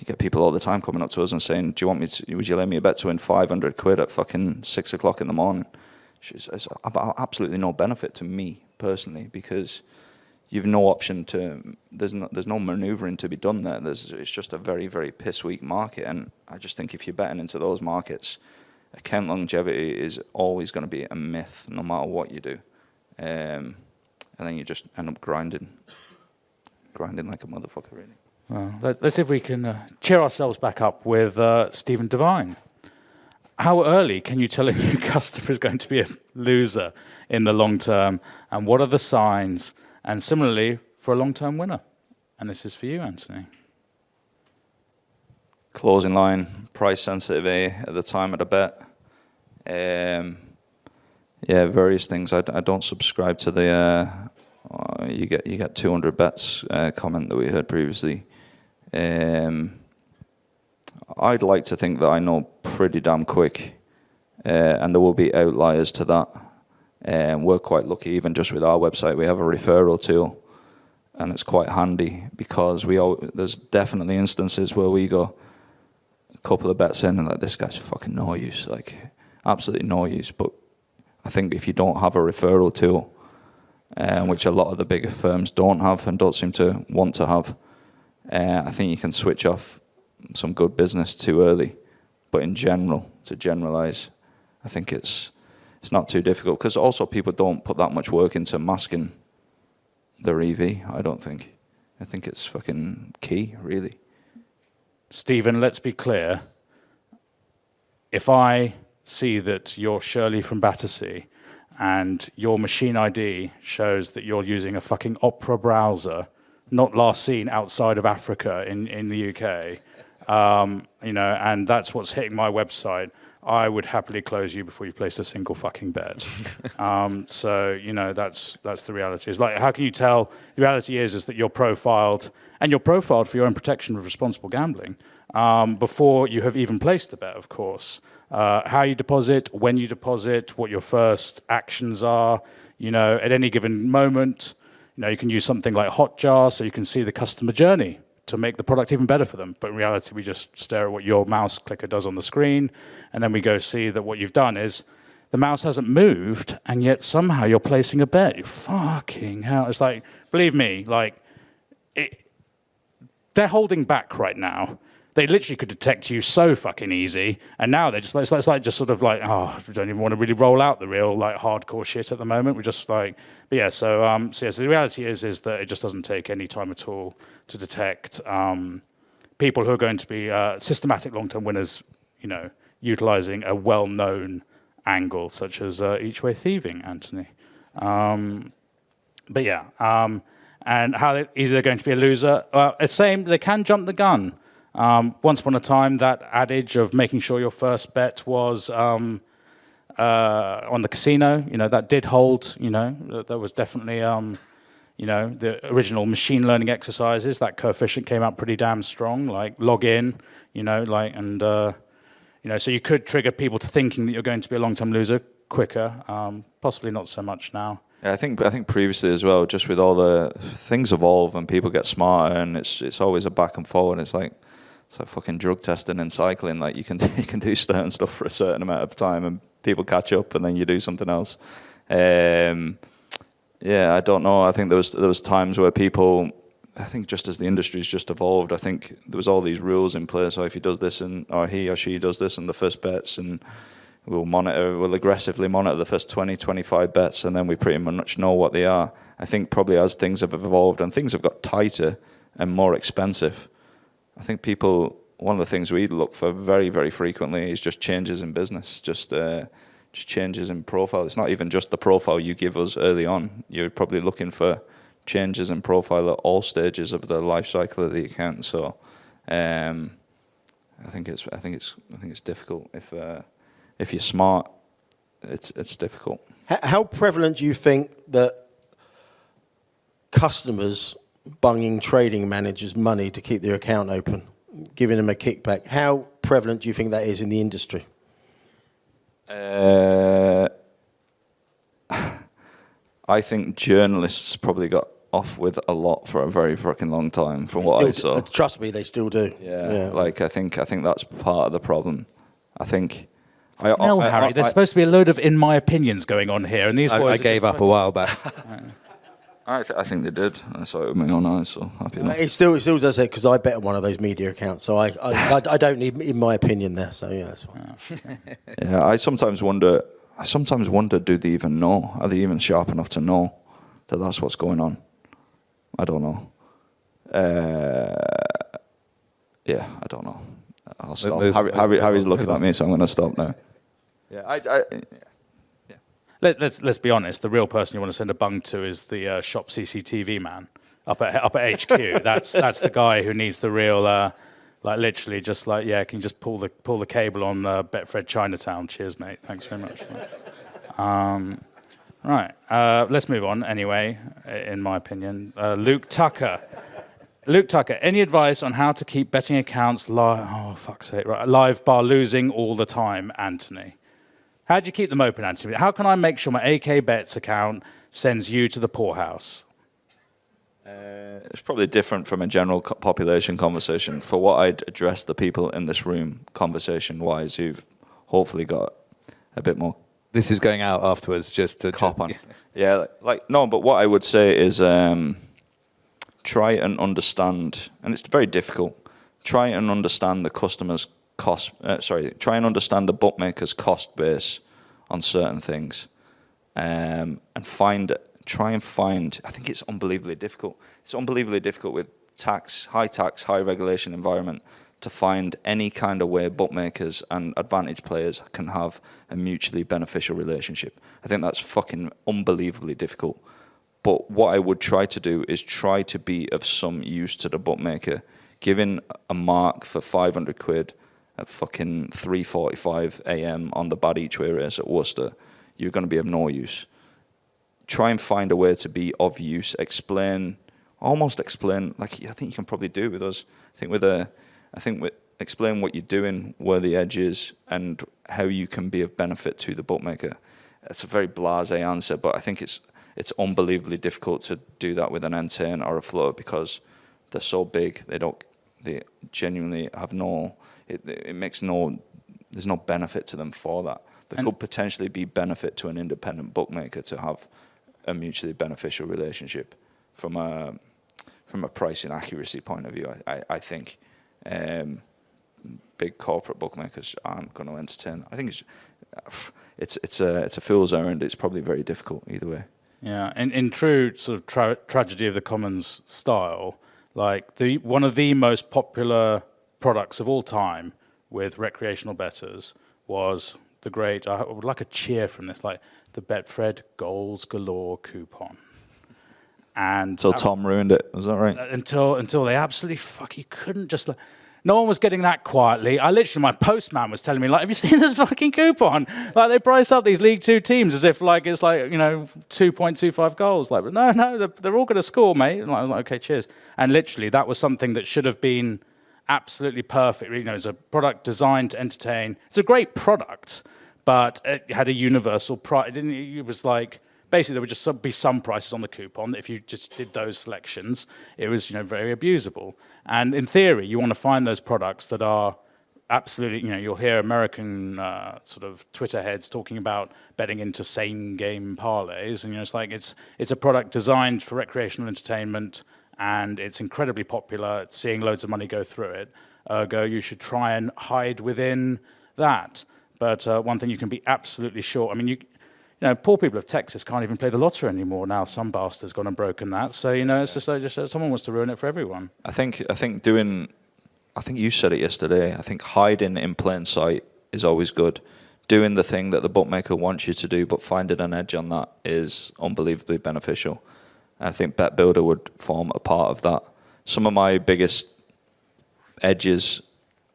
get people all the time coming up to us and saying, would you lay me a bet to win 500 quid at fucking 6 o'clock in the morning? It's absolutely no benefit to me personally, because you've no option to, there's no maneuvering to be done there. It's just a very, very piss weak market. And I just think if you're betting into those markets, account longevity is always going to be a myth no matter what you do. And then you just end up grinding like a motherfucker, really. Well, let's see if we can cheer ourselves back up with Stephen Devine. How early can you tell a new customer is going to be a loser in the long term, and what are the signs? And similarly, for a long-term winner. And this is for you, Anthony. Closing line, price sensitive at the time of the bet. Various things. I don't subscribe to the you get 200 bets comment that we heard previously. I'd like to think that I know pretty damn quick, and there will be outliers to that. We're quite lucky, even just with our website, we have a referral tool, and it's quite handy because there's definitely instances where we go a couple of bets in and like, this guy's fucking no use, like absolutely no use. But I think if you don't have a referral tool, which a lot of the bigger firms don't have and don't seem to want to have, I think you can switch off some good business too early. But in general, to generalize, I think it's not too difficult, because also people don't put that much work into masking their EV, I don't think. I think it's fucking key, really. Stephen, let's be clear. If I see that you're Shirley from Battersea and your machine ID shows that you're using a fucking Opera browser, not last seen outside of Africa in the UK, and that's what's hitting my website, I would happily close you before you place a single fucking bet. So that's the reality. It's like, how can you tell? The reality is that you're profiled, and you're profiled for your own protection of responsible gambling before you have even placed the bet, of course. How you deposit, when you deposit, what your first actions are. At any given moment, you can use something like Hotjar so you can see the customer journey to make the product even better for them. But in reality, we just stare at what your mouse clicker does on the screen, and then we go see that what you've done is the mouse hasn't moved, and yet somehow you're placing a bet. You fucking hell. It's like, believe me, they're holding back right now. They literally could detect you so fucking easy, and now they're just like, it's like just sort of like, we don't even want to really roll out the real hardcore shit at the moment. We're just like, but yeah. So the reality is that it just doesn't take any time at all to detect people who are going to be systematic long-term winners. Utilizing a well-known angle, such as each-way thieving, Anthony. But yeah, and how easy they're going to be a loser. It's same, they can jump the gun. Once upon a time, that adage of making sure your first bet was on the casino, that did hold. There was definitely, the original machine learning exercises. That coefficient came out pretty damn strong. Like log in, so you could trigger people to thinking that you're going to be a long-term loser quicker. Possibly not so much now. Yeah, I think previously as well, just with all the things evolve and people get smarter, and it's always a back and forward. It's like fucking drug testing and cycling. Like you can do certain stuff for a certain amount of time, and people catch up, and then you do something else. Yeah, I don't know. I think there was times where people, I think just as the industry's just evolved, I think there was all these rules in place. So if he does this or he or she does this in the first bets, and we'll aggressively monitor the first 20, 25 bets, and then we pretty much know what they are. I think probably as things have evolved and things have got tighter and more expensive, I think one of the things we look for very, very frequently is just changes in business, just changes in profile. It's not even just the profile you give us early on. You're probably looking for changes in profile at all stages of the life cycle of the account. So I think it's difficult if you're smart. It's difficult. How prevalent do you think that customers bunging trading managers money to keep their account open, giving them a kickback? How prevalent do you think that is in the industry? I think journalists probably got off with a lot for a very fucking long time, from what I saw. Trust me, they still do. Yeah. Like I think that's part of the problem. I think. Harry, there's supposed to be a load of "in my opinions" going on here, and these boys. I gave up a while back. I think they did. I saw it with my own eyes, so happy enough. It still does it, because I bet on one of those media accounts, so I don't need in my opinion there. So yeah, that's fine. Yeah, I sometimes wonder. Do they even know? Are they even sharp enough to know that that's what's going on? I don't know. Yeah, I don't know. I'll stop. Harry's looking at me, so I'm going to stop now. Yeah, Let's be honest. The real person you want to send a bung to is the shop CCTV man up at HQ. That's the guy who needs the real, literally just can you just pull the cable on Betfred Chinatown? Cheers, mate. Thanks very much. Right. Let's move on. Anyway, in my opinion, Luke Tucker. Luke Tucker, any advice on how to keep betting accounts live? Oh, fuck's sake! Right, live bar losing all the time, Anthony. How do you keep them open, Anthony? How can I make sure my AK Bets account sends you to the poorhouse? It's probably different from a general population conversation. For what I'd address the people in this room, conversation-wise, who've hopefully got a bit more. This is going out afterwards, just to cop on. Yeah, no. But what I would say is try and understand, and it's very difficult. Try and understand the customer's cost. Try and understand the bookmaker's cost base on certain things, and try and find. I think it's unbelievably difficult. It's unbelievably difficult with high tax, high regulation environment to find any kind of way bookmakers and advantage players can have a mutually beneficial relationship. I think that's fucking unbelievably difficult. But what I would try to do is try to be of some use to the bookmaker. Giving a mark for 500 quid at fucking 3:45 a.m. on the bad each way race at Worcester, you're going to be of no use. Try and find a way to be of use. Explain, like I think you can probably do with us. Explain what you're doing, where the edge is, and how you can be of benefit to the bookmaker. It's a very blasé answer, but I think it's unbelievably difficult to do that with an N10 or a float because they're so big. They genuinely have there's no benefit to them for that. There could potentially be benefit to an independent bookmaker to have a mutually beneficial relationship from a pricing accuracy point of view. I think big corporate bookmakers aren't going to entertain. I think it's a fool's errand. It's probably very difficult either way. Yeah, in true sort of tragedy of the commons style, like one of the most popular products of all time with recreational bettors was the great, I would like a cheer from this, like the Betfred Goals Galore coupon. And So Tom ruined it. Was that right? until they absolutely you couldn't just. No one was getting that quietly. My postman was telling me, like, have you seen this fucking coupon? Like, they price up these League Two teams as if, like, it's like, 2.25 goals. Like, no, they're all going to score, mate. And I was like, okay, cheers. And literally, that was something that should have been absolutely perfect. It's a product designed to entertain. It's a great product, but it had a universal price. It was like, basically, there would just be some prices on the coupon that if you just did those selections, it was, very abusable. And in theory, you want to find those products that are absolutely, you'll hear American sort of Twitter heads talking about betting into same game parlays, and it's like it's a product designed for recreational entertainment, and it's incredibly popular. It's seeing loads of money go through it. Ergo, you should try and hide within that. But one thing you can be absolutely sure, poor people of Texas can't even play the lottery anymore now. Some bastard's gone and broken that. So, it's just like someone wants to ruin it for everyone. I think you said it yesterday. I think hiding in plain sight is always good. Doing the thing that the bookmaker wants you to do, but finding an edge on that is unbelievably beneficial. And I think Bet Builder would form a part of that. Some of my biggest edges,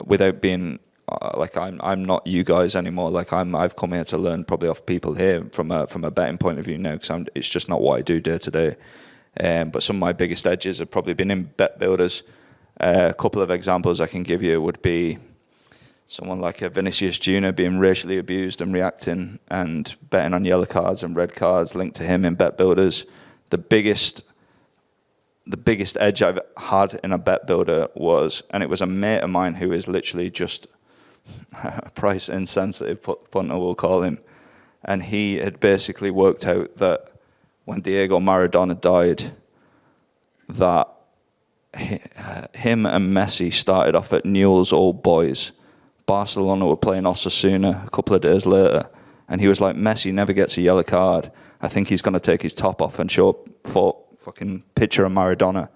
without being I'm not you guys anymore. Like I've come here to learn probably off people here from a betting point of view now, because it's just not what I do day to day. But some of my biggest edges have probably been in bet builders. A couple of examples I can give you would be someone like a Vinicius Junior being racially abused and reacting and betting on yellow cards and red cards linked to him in bet builders. The biggest edge I've had in a bet builder was, and it was a mate of mine who is literally just price insensitive, Punter will call him, and he had basically worked out that when Diego Maradona died, that him and Messi started off at Newell's Old Boys. Barcelona were playing Osasuna a couple of days later, and he was like, Messi never gets a yellow card. I think he's going to take his top off and show up for fucking picture of Maradona,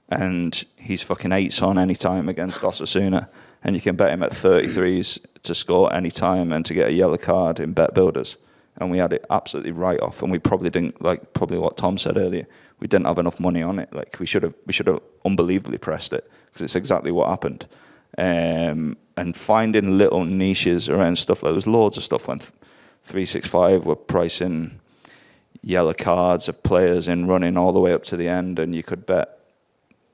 and he's fucking 8s on any time against Osasuna. And you can bet him at 33s to score any time and to get a yellow card in bet builders. And we had it absolutely right off. And we probably didn't, probably what Tom said earlier, we didn't have enough money on it. Like we should have unbelievably pressed it, because it's exactly what happened. And finding little niches around stuff, like there was loads of stuff when 365 were pricing yellow cards of players in running all the way up to the end, and you could bet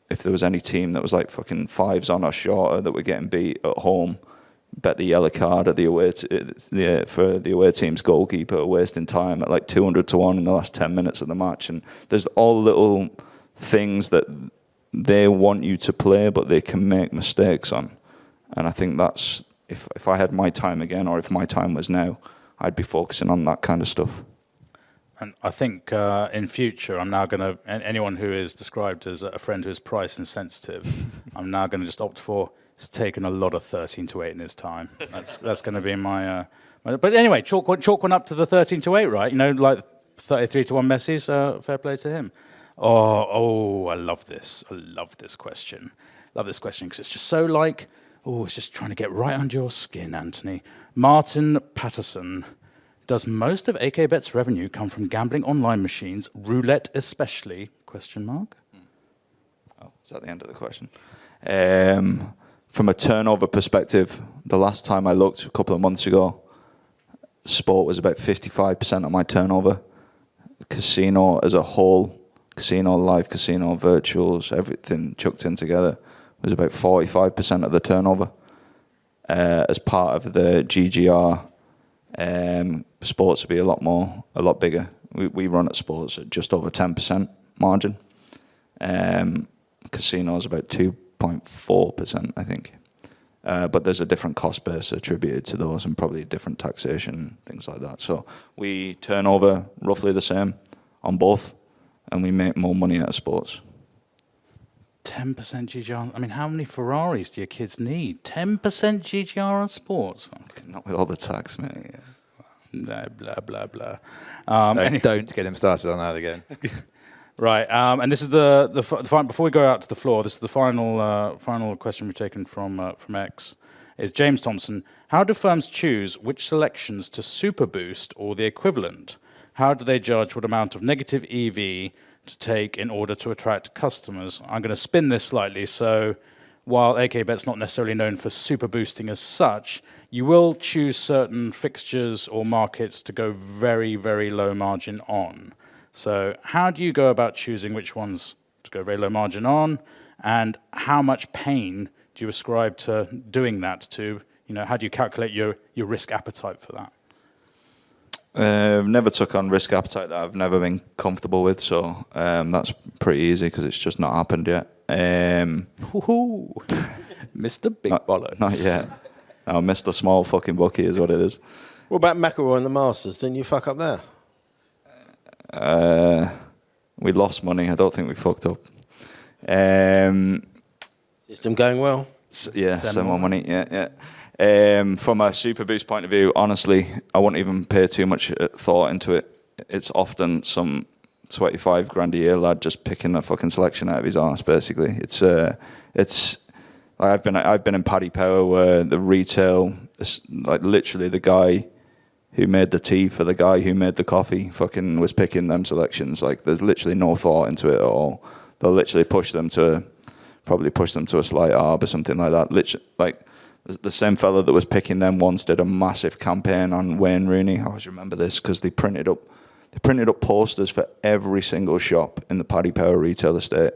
if there was any team that was like fucking 5s on or shorter that were getting beat at home, bet the yellow card at the away for the away team's goalkeeper, wasting time at like 200 to 1 in the last 10 minutes of the match. And there's all little things that they want you to play, but they can make mistakes on. And I think that's, if I had my time again, or if my time was now, I'd be focusing on that kind of stuff. And I think in future, I'm now going to, anyone who is described as a friend who is price insensitive, I'm now going to just opt for, it's taken a lot of 13 to 8 in his time. That's going to be my, but anyway, chalk one up to the 13 to 8, right? Like 33 to 1 Messi's, fair play to him. Oh, I love this. I love this question. Love this question, because it's just so like, it's just trying to get right under your skin, Anthony. Martin Patterson. Does most of AKBet's revenue come from gambling online machines, roulette especially? ? Oh, is that the end of the question? From a turnover perspective, the last time I looked a couple of months ago, sport was about 55% of my turnover. Casino as a whole, casino, live casino, virtuals, everything chucked in together, was about 45% of the turnover. As part of the GGR, sports would be a lot bigger. We run at sports at just over 10% margin. Casinos about 2.4%, I think. But there's a different cost base attributed to those, and probably different taxation, things like that. So we turn over roughly the same on both, and we make more money out of sports. 10% GGR. I mean, how many Ferraris do your kids need? 10% GGR on sports? Not with all the tax, mate. Blah, blah, blah, blah. Don't get him started on that again. Right, and this is the final, before we go out to the floor, this is the final question we've taken from X. is James Thompson. How do firms choose which selections to super boost or the equivalent? How do they judge what amount of negative EV to take in order to attract customers? I'm going to spin this slightly. So while AKBet's not necessarily known for super boosting as such, you will choose certain fixtures or markets to go very, very low margin on. So how do you go about choosing which ones to go very low margin on? And how much pain do you ascribe to doing that to, how do you calculate your risk appetite for that? Never took on risk appetite that I've never been comfortable with, so that's pretty easy because it's just not happened yet. Mr. Big Bollocks. Not yet. No, Mr. Small fucking Bookie is what it is. What about McElroy and the Masters? Didn't you fuck up there? We lost money. I don't think we fucked up. System going well? Yeah, send more money. Yeah. From a super boost point of view, honestly, I wouldn't even pay too much thought into it. It's often some 25 grand a year lad just picking a fucking selection out of his arse. Basically, it's. I've been in Paddy Power where the retail, like literally the guy who made the tea for the guy who made the coffee fucking was picking them selections. Like there's literally no thought into it at all. They'll literally push them to a slight arb or something like that. Literally, like the same fella that was picking them once did a massive campaign on Wayne Rooney. I always remember this because they printed up posters for every single shop in the Paddy Power retail estate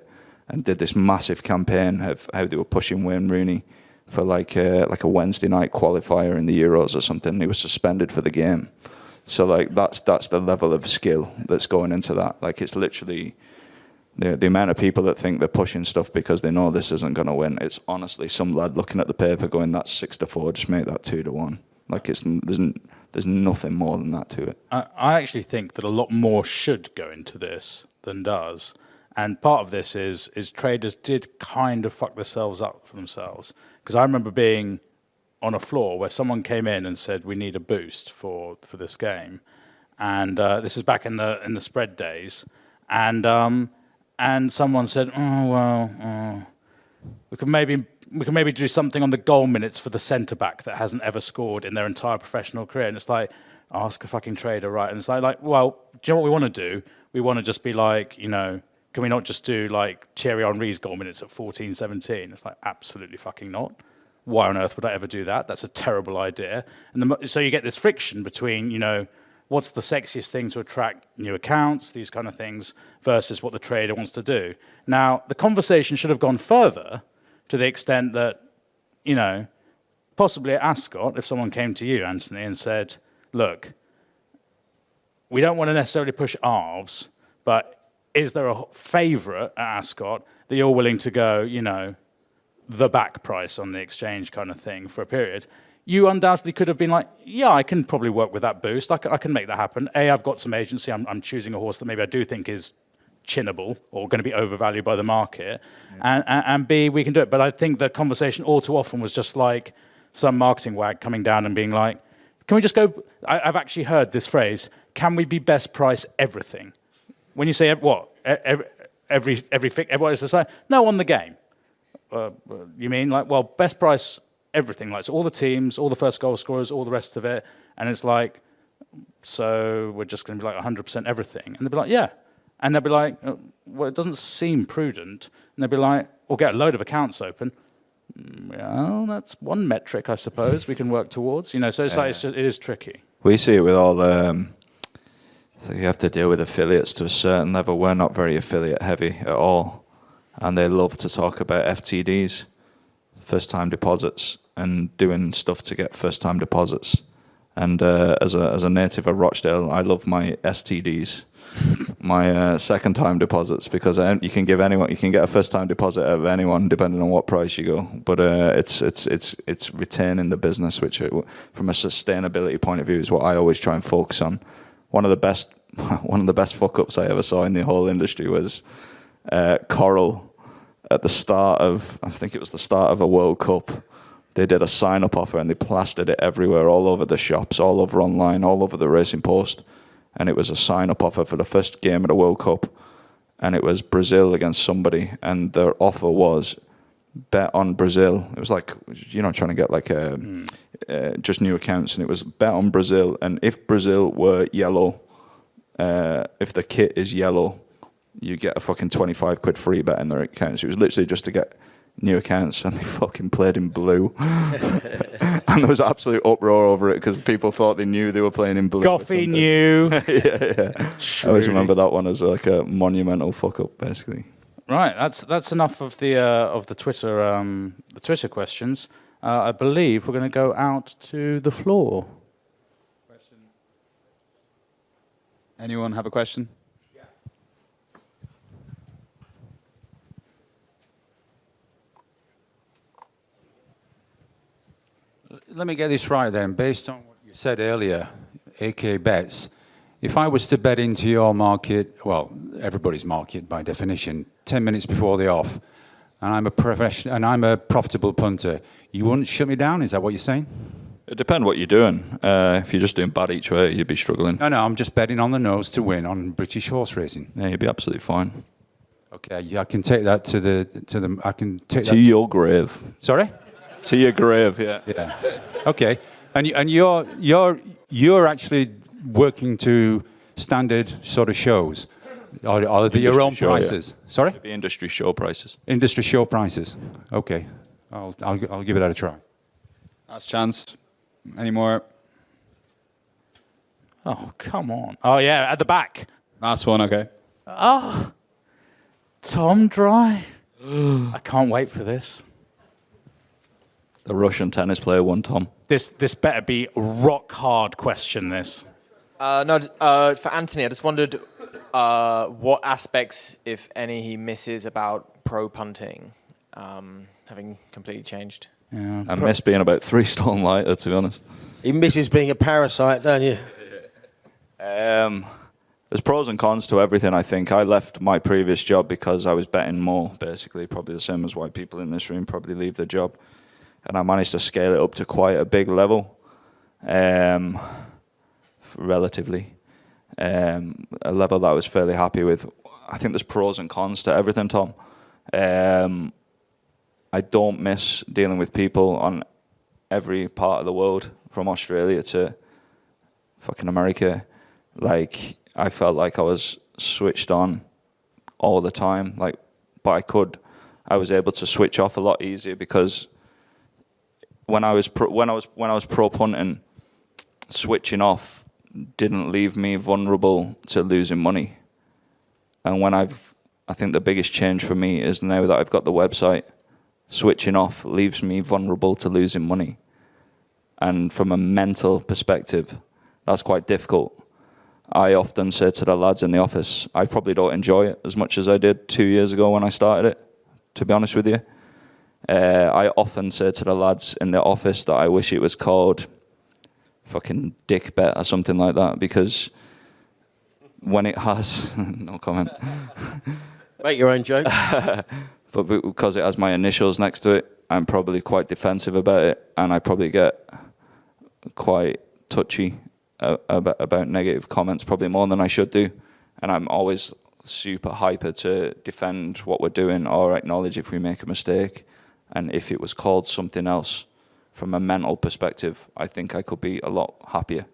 and did this massive campaign of how they were pushing Wayne Rooney for like a Wednesday night qualifier in the Euros or something. He was suspended for the game. So like that's the level of skill that's going into that. Like it's literally the amount of people that think they're pushing stuff because they know this isn't going to win. It's honestly some lad looking at the paper going, that's 6-4, just make that 2-1. Like there's nothing more than that to it. I actually think that a lot more should go into this than does. And part of this is traders did kind of fuck themselves up for themselves. Because I remember being on a floor where someone came in and said, we need a boost for this game. And this is back in the spread days. And someone said, we can maybe do something on the goal minutes for the centre back that hasn't ever scored in their entire professional career. And it's like, ask a fucking trader, right? And it's like, well, do you know what we want to do? We want to just be like, can we not just do like Thierry Henry's goal minutes at 14, 17? It's like, absolutely fucking not. Why on earth would I ever do that? That's a terrible idea. And so you get this friction between, what's the sexiest thing to attract new accounts, these kind of things, versus what the trader wants to do. Now, the conversation should have gone further to the extent that, possibly at Ascot, if someone came to you, Anthony, and said, look, we don't want to necessarily push ARBs, but is there a favourite at Ascot that you're willing to go, the back price on the exchange kind of thing for a period? You undoubtedly could have been like, yeah, I can probably work with that boost. I can make that happen. A, I've got some agency. I'm choosing a horse that maybe I do think is chinnable or going to be overvalued by the market. Yeah. And B, we can do it. But I think the conversation all too often was just like some marketing wag coming down and being like, can we just go? I've actually heard this phrase, can we be best price everything? When you say what? Everyone is the same? No, on the game. You mean like, well, best price everything, like so all the teams, all the first goal scorers, all the rest of it, and it's like, so we're just going to be like 100% everything, and they'll be like, yeah, and they'll be like, well, it doesn't seem prudent, and they'll be like, we'll get a load of accounts open. Well, that's one metric, I suppose, we can work towards, so it's like it is tricky. We see it with all so you have to deal with affiliates to a certain level. We're not very affiliate heavy at all, and they love to talk about FTDs. First-time deposits and doing stuff to get first-time deposits. And as a native of Rochdale, I love my STDs, my second-time deposits, because you can get a first-time deposit out of anyone depending on what price you go. But it's retaining the business, which from a sustainability point of view is what I always try and focus on. One of the best fuck-ups I ever saw in the whole industry was Coral. At the start of, I think it was the start of a World Cup, they did a sign-up offer and they plastered it everywhere, all over the shops, all over online, all over the Racing Post. And it was a sign-up offer for the first game of the World Cup. And it was Brazil against somebody. And their offer was, bet on Brazil. It was like, trying to get like just new accounts, and it was bet on Brazil, and if Brazil were yellow, if the kit is yellow, you get a fucking 25 quid free bet in their accounts. It was literally just to get new accounts, and they fucking played in blue. And there was absolute uproar over it because people thought they knew they were playing in blue. Goffey knew. Yeah. I always remember that one as like a monumental fuck up, basically. Right, that's enough of the Twitter questions. I believe we're going to go out to the floor. Anyone have a question? Let me get this right then. Based on what you said earlier, AK Bets, if I was to bet into your market, well, everybody's market by definition, 10 minutes before the off, and I'm a profitable punter, you wouldn't shut me down? Is that what you're saying? It depends what you're doing. If you're just doing bad each way, you'd be struggling. No, I'm just betting on the nose to win on British horse racing. Yeah, you'd be absolutely fine. Okay, I can take that to your grave. Sorry? To your grave, yeah. Yeah. Okay. And you're actually working to standard sort of shows, or are they your own show, prices? Yeah. Sorry. It'd be industry show prices. Industry show prices. Okay. I'll give it a try. Last chance. Any more? Oh, come on. Oh, yeah, at the back. Last one, okay. Oh, Tom Dry. I can't wait for this. The Russian tennis player won, Tom. This better be rock hard question, this. For Anthony, I just wondered what aspects, if any, he misses about pro punting, having completely changed. Yeah, I miss being about 3 stone lighter, to be honest. He misses being a parasite, don't you? There's pros and cons to everything, I think. I left my previous job because I was betting more, basically. Probably the same as why people in this room probably leave their job. And I managed to scale it up to quite a big level, relatively. A level that I was fairly happy with. I think there's pros and cons to everything, Tom. I don't miss dealing with people on every part of the world, from Australia to fucking America. Like, I felt like I was switched on all the time. But I was able to switch off a lot easier because when I was pro punting, switching off didn't leave me vulnerable to losing money. And I think the biggest change for me is now that I've got the website, switching off leaves me vulnerable to losing money. And from a mental perspective, that's quite difficult. I often say to the lads in the office, I probably don't enjoy it as much as I did 2 years ago when I started it, to be honest with you. I often say to the lads in the office that I wish it was called fucking dick bet or something like that, because when it has, no comment. Make your own joke. But because it has my initials next to it, I'm probably quite defensive about it, and I probably get quite touchy about negative comments, probably more than I should do. And I'm always super hyper to defend what we're doing or acknowledge if we make a mistake. And if it was called something else, from a mental perspective, I think I could be a lot happier.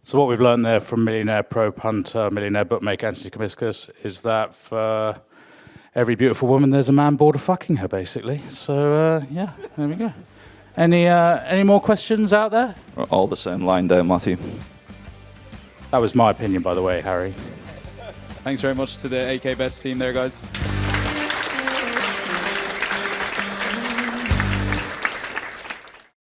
So what we've learned there from millionaire pro punter, millionaire bookmaker Anthony Comiscus is that for every beautiful woman, there's a man bored of fucking her, basically. So, yeah, there we go. Any more questions out there? We're all the same line down, Matthew. That was my opinion, by the way, Harry. Thanks very much to the AK Bets team there, guys.